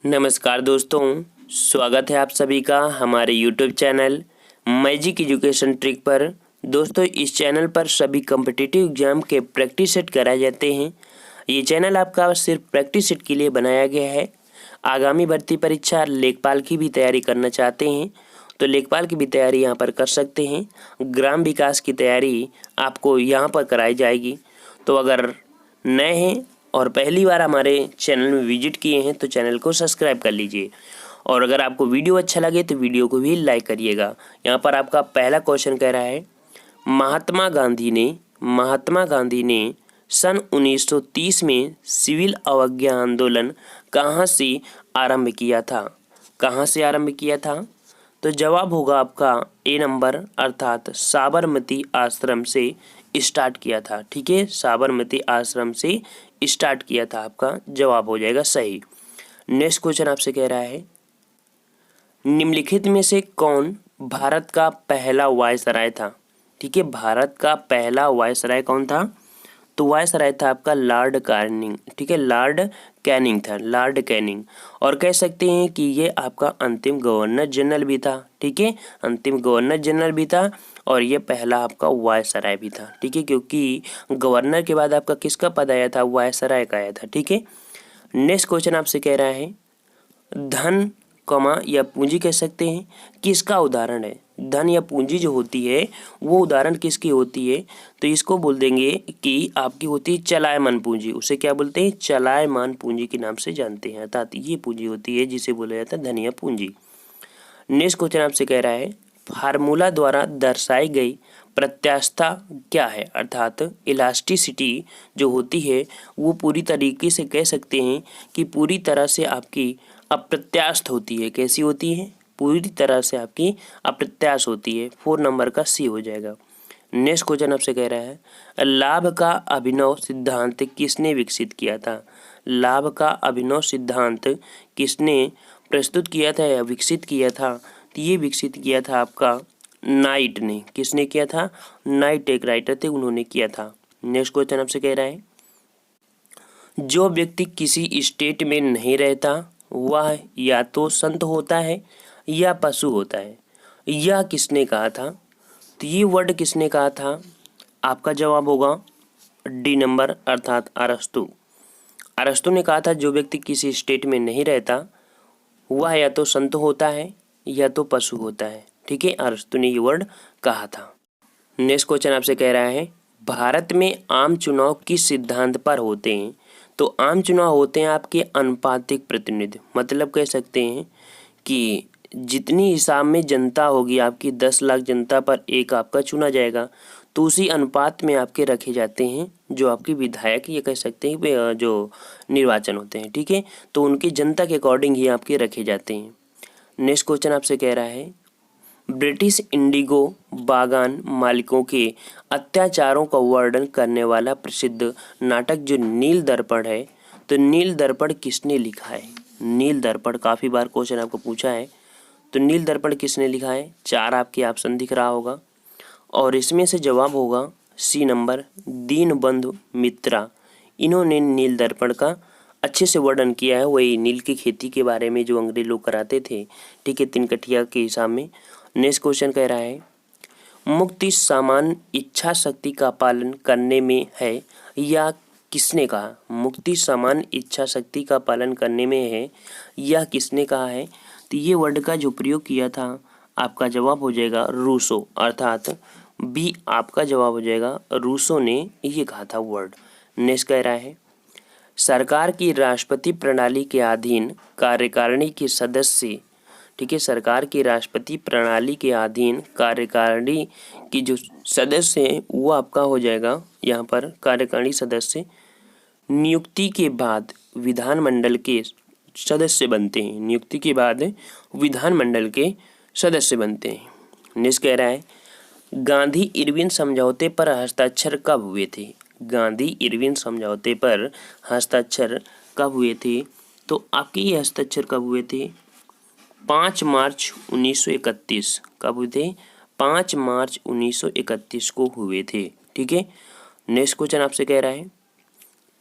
नमस्कार दोस्तों, स्वागत है आप सभी का हमारे YouTube channel magic education trick पर। दोस्तों, इस चैनल पर सभी कॉम्पिटिटिव एग्जाम के प्रैक्टिस सेट कराए जाते हैं। ये चैनल आपका सिर्फ प्रैक्टिस सेट के लिए बनाया गया है। आगामी भर्ती परीक्षा लेखपाल की भी तैयारी करना चाहते हैं तो लेखपाल की भी तैयारी यहाँ पर कर सकते हैं। ग्राम विकास की तैयारी आपको यहाँ पर कराई जाएगी। तो अगर नए हैं और पहली बार हमारे चैनल में विजिट किए हैं तो चैनल को सब्सक्राइब कर लीजिए, और अगर आपको वीडियो अच्छा लगे तो वीडियो को भी लाइक करिएगा। यहाँ पर आपका पहला क्वेश्चन कह रहा है, महात्मा गांधी ने सन 1930 में सिविल अवज्ञा आंदोलन कहाँ से आरंभ किया था? कहाँ से आरंभ किया था? तो जवाब होगा आपका ए नंबर, अर्थात साबरमती आश्रम से स्टार्ट किया था। ठीक है, साबरमती आश्रम से स्टार्ट किया था, आपका जवाब हो जाएगा सही। नेक्स्ट क्वेश्चन आपसे कह रहा है, निम्नलिखित में से कौन भारत का पहला वायसराय था? ठीक है, भारत का पहला वायसराय कौन था? तो वायसराय था आपका लॉर्ड कैनिंग। ठीक है, लॉर्ड कैनिंग था, लॉर्ड कैनिंग। और कह सकते हैं कि ये आपका अंतिम गवर्नर जनरल भी था। ठीक है, अंतिम गवर्नर जनरल भी था और ये पहला आपका वायसराय भी था। ठीक है, क्योंकि गवर्नर के बाद आपका किसका पद आया था? वायसराय का आया था। ठीक है, नेक्स्ट क्वेश्चन आपसे कह रहा है, धन कमा या पूंजी कह सकते हैं, किसका उदाहरण है? धन या पूंजी जो होती है वो उदाहरण किसकी होती है? तो इसको बोल देंगे कि आपकी होती है चलायमान पूंजी। उसे क्या बोलते हैं? चलायमान पूंजी के नाम से जानते हैं, अर्थात ये पूंजी होती है जिसे बोला जाता है धन या पूंजी। नेक्स्ट क्वेश्चन आपसे कह रहा है, फार्मूला द्वारा दर्शाई गई प्रत्यास्थता क्या है? अर्थात इलास्टिसिटी जो होती है वो पूरी तरीके से कह सकते हैं कि पूरी तरह से आपकी अप्रत्यास्थ होती है। कैसी होती है? पूरी तरह से आपकी अप्रत्यास्थ होती है। 4 नंबर का सी हो जाएगा। नेक्स्ट क्वेश्चन आपसे कह रहा है, लाभ का अभिनव सिद्धांत किसने विकसित किया था? लाभ का अभिनव सिद्धांत किसने प्रस्तुत किया था या विकसित किया था? तो ये विकसित किया था आपका नाइट ने। किसने किया था? नाइट एक राइटर थे, उन्होंने किया था। नेक्स्ट क्वेश्चन आपसे कह रहा है, जो व्यक्ति किसी स्टेट में नहीं रहता वह या तो संत होता है या पशु होता है। यह किसने कहा था? तो ये वर्ड किसने कहा था? आपका जवाब होगा डी नंबर, अर्थात अरस्तु। अरस्तु ने कहा था जो व्यक्ति किसी स्टेट में नहीं रहता वह या तो संत होता है या तो पशु होता है। ठीक है, अरस्तु ने ये वर्ड कहा था। नेक्स्ट क्वेश्चन आपसे कह रहा है, भारत में आम चुनाव किस सिद्धांत पर होते हैं? तो आम चुनाव होते हैं आपके अनुपातिक प्रतिनिधि। मतलब कह सकते हैं कि जितनी हिसाब में जनता होगी आपकी, 10 लाख जनता पर एक आपका चुना जाएगा, तो उसी अनुपात में आपके रखे जाते हैं जो आपके विधायक, ये कह सकते हैं जो निर्वाचन होते हैं। ठीक है, तो उनकी जनता के अकॉर्डिंग ही आपके रखे जाते हैं। नेक्स्ट क्वेश्चन आपसे कह रहा है, ब्रिटिश इंडिगो बागान मालिकों के अत्याचारों का वर्णन करने वाला प्रसिद्ध नाटक जो नील दर्पण है, तो नील दर्पण किसने लिखा है? नील दर्पण काफ़ी बार क्वेश्चन आपको पूछा है, तो नील दर्पण किसने लिखा है? 4 आपके ऑप्शन दिख रहा होगा और इसमें से जवाब होगा सी नंबर, दीनबंधु मित्रा। इन्होंने नील दर्पण का अच्छे से वर्णन किया है। वही नील की खेती के बारे में जो अंग्रेज लोग कराते थे। ठीक है, 3 कठिया के हिसाब में। नेक्स्ट क्वेश्चन कह रहा है, मुक्ति सामान्य इच्छा शक्ति का पालन करने में है, या किसने कहा? मुक्ति सामान्य इच्छा शक्ति का पालन करने में है, यह किसने कहा है? तो ये वर्ड का जो प्रयोग किया था आपका जवाब हो जाएगा रूसो, अर्थात बी आपका जवाब हो जाएगा। रूसो ने ये कहा था वर्ड। नेक्स्ट कह रहा है, सरकार की राष्ट्रपति प्रणाली के अधीन कार्यकारिणी के सदस्य। ठीक है, सरकार की राष्ट्रपति प्रणाली के अधीन कार्यकारिणी की जो सदस्य हैं वो आपका हो जाएगा यहाँ पर कार्यकारिणी सदस्य नियुक्ति के बाद विधानमंडल के सदस्य बनते हैं। नियुक्ति के बाद विधानमंडल के सदस्य बनते हैं। नेक्स्ट कह रहा है, गांधी इरविन समझौते पर हस्ताक्षर कब हुए थे? गांधी इरविन समझौते पर हस्ताक्षर कब हुए थे? तो आपके ये हस्ताक्षर कब हुए थे? 5 मार्च 1931। कब हुए थे? 5 मार्च 1931 को हुए थे। ठीक है, नेक्स्ट क्वेश्चन आपसे कह रहा है,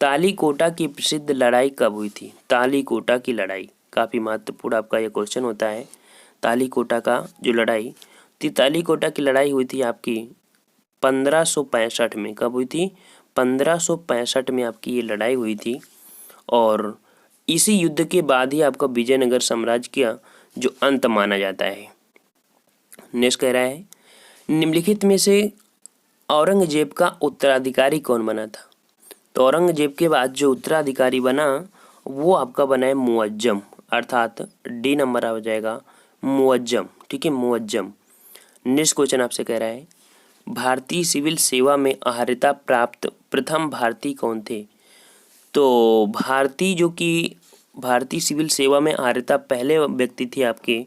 तालीकोटा की प्रसिद्ध लड़ाई कब हुई थी? तालीकोटा की लड़ाई काफ़ी महत्वपूर्ण आपका ये क्वेश्चन होता है। तालीकोटा का जो लड़ाई थी, तालीकोटा की लड़ाई हुई थी आपकी 1565 में। कब हुई थी? 1565 में आपकी ये लड़ाई हुई थी। और इसी युद्ध के बाद ही आपका विजयनगर साम्राज्य का जो अंत माना जाता है। नेक्स्ट कह रहा है, निम्नलिखित में से औरंगजेब का उत्तराधिकारी कौन बना था? तो औरंगजेब के बाद जो उत्तराधिकारी बना वो आपका बना है मुअज्जम, अर्थात डी नंबर आ जाएगा मुअज्जम। ठीक है, मुअज्जम। नेक्स्ट क्वेश्चन आपसे कह रहा है, भारतीय सिविल सेवा में अर्हता प्राप्त प्रथम भारतीय कौन थे? तो भारतीय सिविल सेवा में अर्हता पहले व्यक्ति थे आपके,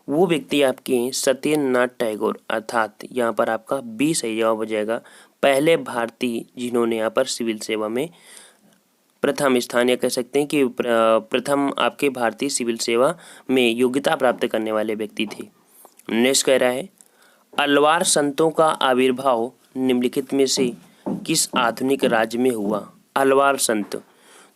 वो व्यक्ति आपके सत्येंद्रनाथ टैगोर, अर्थात यहाँ पर आपका 20 सही जवाब हो जाएगा। पहले भारतीय जिन्होंने यहाँ पर सिविल सेवा में प्रथम स्थान, या कह सकते हैं कि प्रथम आपके भारतीय सिविल सेवा में योग्यता प्राप्त करने वाले व्यक्ति थे। नेक्स्ट कह रहा है, अलवार संतों का आविर्भाव निम्नलिखित में से किस आधुनिक राज्य में हुआ? अलवार संत,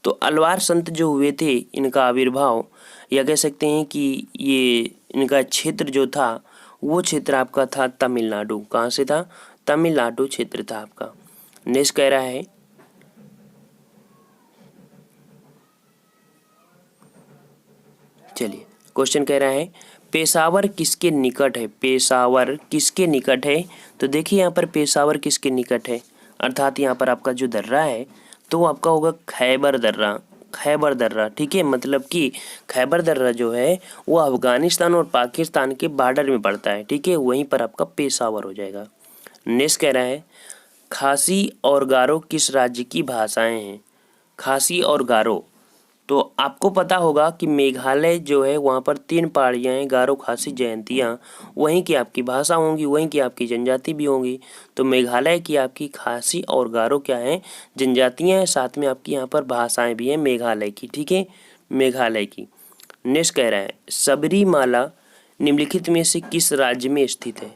तो अलवार संत जो हुए थे इनका आविर्भाव, या कह सकते हैं कि ये इनका क्षेत्र जो था वो क्षेत्र आपका था तमिलनाडु। कहाँ से था? तमिलनाडु क्षेत्र था आपका। नेक्स्ट कह रहा है, चलिए क्वेश्चन कह रहा है, पेशावर किसके निकट है? पेशावर किसके निकट है? तो देखिए यहाँ पर पेशावर किसके निकट है, अर्थात यहाँ पर आपका जो दर्रा है तो आपका होगा खैबर दर्रा। खैबर दर्रा, ठीक है, मतलब कि खैबर दर्रा जो है वो अफगानिस्तान और पाकिस्तान के बॉर्डर में पड़ता है। ठीक है, वहीं पर आपका पेशावर हो जाएगा। नेक्स्ट कह रहा है, खासी और गारो किस राज्य की भाषाएं हैं? खासी और गारो, तो आपको पता होगा कि मेघालय जो है वहाँ पर 3 पहाड़ियाँ हैं, गारो, खासी, जयंतिया, वहीं की आपकी भाषा होंगी, वहीं की आपकी जनजाति भी होंगी। तो मेघालय की आपकी खासी और गारो क्या है? जनजातियाँ हैं, साथ में आपकी यहाँ पर भाषाएं भी हैं मेघालय की। ठीक है, मेघालय की। नेक्स्ट कह रहा है, सबरीमाला निम्नलिखित में से किस राज्य में स्थित है?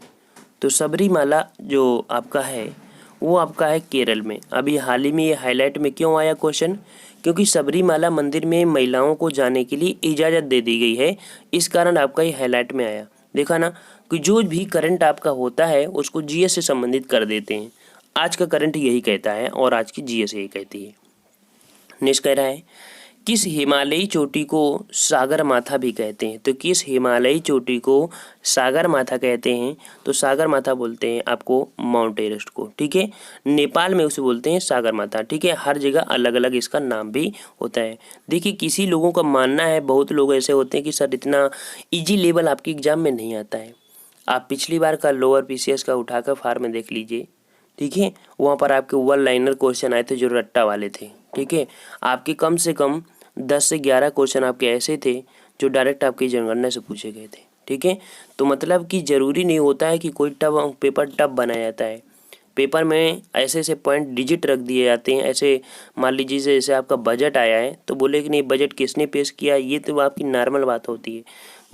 तो सबरीमाला जो आपका है वो आपका है केरल में। अभी हाल ही में ये हाईलाइट में क्यों आया क्वेश्चन? क्योंकि सबरीमाला मंदिर में महिलाओं को जाने के लिए इजाज़त दे दी गई है, इस कारण आपका ये हाईलाइट में आया। देखा ना कि जो भी करंट आपका होता है उसको जीएस से संबंधित कर देते हैं। आज का करंट यही कहता है और आज की जीएस यही कहती है। नेक्स्ट कह रहा है, किस हिमालयी चोटी को सागर माथा भी कहते हैं? तो किस हिमालयी चोटी को सागर माथा कहते हैं? तो सागर माथा बोलते हैं आपको माउंट एवरेस्ट को। ठीक है, नेपाल में उसे बोलते हैं सागर माथा। ठीक है, हर जगह अलग अलग इसका नाम भी होता है। देखिए, किसी लोगों का मानना है, बहुत लोग ऐसे होते हैं कि सर इतना ईजी लेवल आपके एग्जाम में नहीं आता है। आप पिछली बार का लोअर पीसीएस का उठाकर फार्म में देख लीजिए। ठीक है, वहाँ पर आपके 1 लाइनर क्वेश्चन आए थे जो रट्टा वाले थे। ठीक है, आपके कम से कम 10 से 11 क्वेश्चन आपके ऐसे थे जो डायरेक्ट आपकी जनगणना से पूछे गए थे। ठीक है, तो मतलब कि ज़रूरी नहीं होता है कि कोई टफ पेपर टफ बनाया जाता है। पेपर में ऐसे ऐसे पॉइंट डिजिट रख दिए जाते हैं। ऐसे मान लीजिए जैसे आपका बजट आया है तो बोले कि नहीं बजट किसने पेश किया, ये तो आपकी नॉर्मल बात होती है।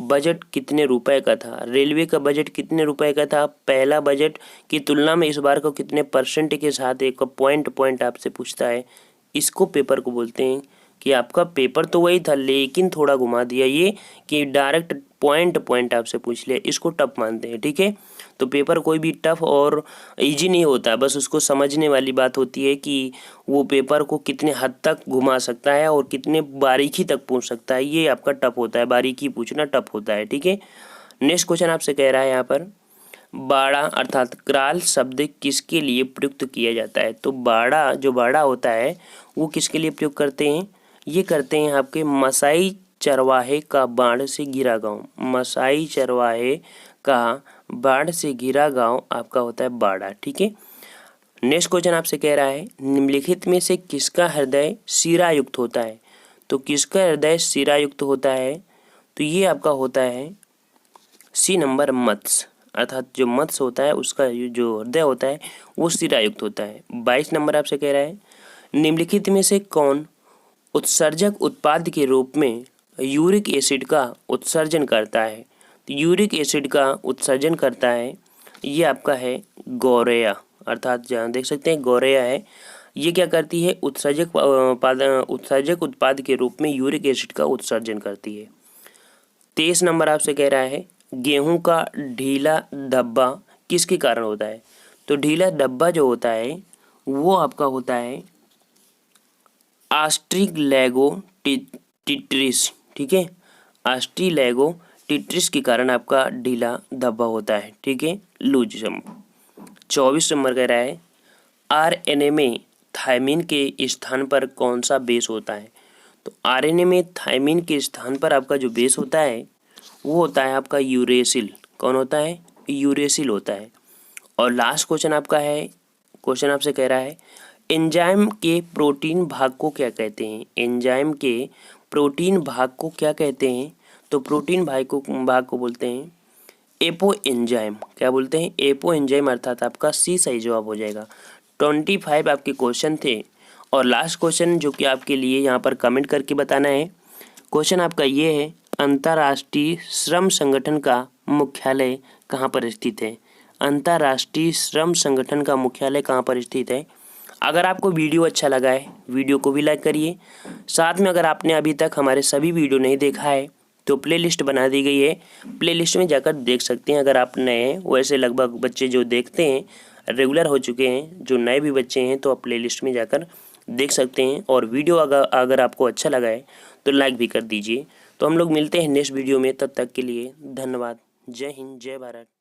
बजट कितने रुपए का था, रेलवे का बजट कितने रुपए का था, पहला बजट की तुलना में इस बार को कितने परसेंट के साथ एक पॉइंट आपसे पूछता है। इसको पेपर को बोलते हैं कि आपका पेपर तो वही था लेकिन थोड़ा घुमा दिया, ये कि डायरेक्ट पॉइंट आपसे पूछ लिया, इसको टफ मानते हैं। ठीक है, तो पेपर कोई भी टफ और इजी नहीं होता, बस उसको समझने वाली बात होती है कि वो पेपर को कितने हद तक घुमा सकता है और कितने बारीकी तक पूछ सकता है, ये आपका टफ होता है, बारीकी पूछना टफ होता है। ठीक है, नेक्स्ट क्वेश्चन आपसे कह रहा है यहाँ पर, बाड़ा अर्थात क्राल शब्द किसके लिए प्रयुक्त किया जाता है? तो बाड़ा जो बाड़ा होता है वो किसके लिए प्रयोग करते हैं? ये करते हैं आपके मसाई चरवाहे का बाढ़ से घिरा गांव। मसाई चरवाहे का बाढ़ से घिरा गांव आपका होता है बाड़ा। ठीक है, नेक्स्ट क्वेश्चन आपसे कह रहा है, निम्नलिखित में से किसका हृदय शिरायुक्त होता है? तो किसका हृदय शिरायुक्त होता है? तो ये आपका होता है सी नंबर मत्स्य, अर्थात जो मत्स्य होता है उसका जो हृदय होता है वो शिरायुक्त होता है। 22 नंबर आपसे कह रहा है, निम्नलिखित में से कौन उत्सर्जक उत्पाद के रूप में यूरिक एसिड का उत्सर्जन करता है? तो यूरिक एसिड का उत्सर्जन करता है ये आपका है गौरेया, अर्थात जहाँ देख सकते हैं गौरेया है, ये क्या करती है उत्सर्जक उत्पाद के रूप में यूरिक एसिड का उत्सर्जन करती है। 23 नंबर आपसे कह रहा है गेहूं का ढीला धब्बा किसके कारण होता है। तो ढीला धब्बा जो होता है वो आपका होता है आस्ट्रिगलैगोटिट्रिस, ठीक है, आस्ट्रिगलैगोटिट्रिस के कारण आपका ढीला धब्बा होता है, ठीक है, लूजिज्म। 24 नंबर कह रहा है आरएनए में थायमिन के स्थान पर कौन सा बेस होता है। तो आरएनए में थायमिन के स्थान पर आपका जो बेस होता है वो होता है आपका यूरेसिल। कौन होता है? यूरेसिल होता है। और लास्ट क्वेश्चन आपका है, क्वेश्चन आपसे कह रहा है एंजाइम के प्रोटीन भाग को क्या कहते हैं। एंजाइम के प्रोटीन भाग को क्या कहते हैं। तो प्रोटीन भाग को बोलते हैं एपो एंजाइम। क्या बोलते हैं? एपो एंजाइम, अर्थात आपका सी सही जवाब हो जाएगा। 25 आपके क्वेश्चन थे और लास्ट क्वेश्चन जो कि आपके लिए यहाँ पर कमेंट करके बताना है। क्वेश्चन आपका ये है अंतर्राष्ट्रीय श्रम संगठन का मुख्यालय कहाँ पर स्थित है। अंतर्राष्ट्रीय श्रम संगठन का मुख्यालय कहाँ पर स्थित है। अगर आपको वीडियो अच्छा लगा है वीडियो को भी लाइक करिए। साथ में अगर आपने अभी तक हमारे सभी वीडियो नहीं देखा है तो प्लेलिस्ट बना दी गई है, प्लेलिस्ट में जाकर देख सकते हैं। अगर आप नए हैं, वैसे लगभग बच्चे जो देखते हैं रेगुलर हो चुके हैं, जो नए भी बच्चे हैं तो आप प्लेलिस्ट में जाकर देख सकते हैं। और वीडियो अगर आपको अच्छा लगा है तो लाइक भी कर दीजिए। तो हम लोग मिलते हैं नेक्स्ट वीडियो में, तब तक के लिए धन्यवाद। जय हिंद, जय भारत।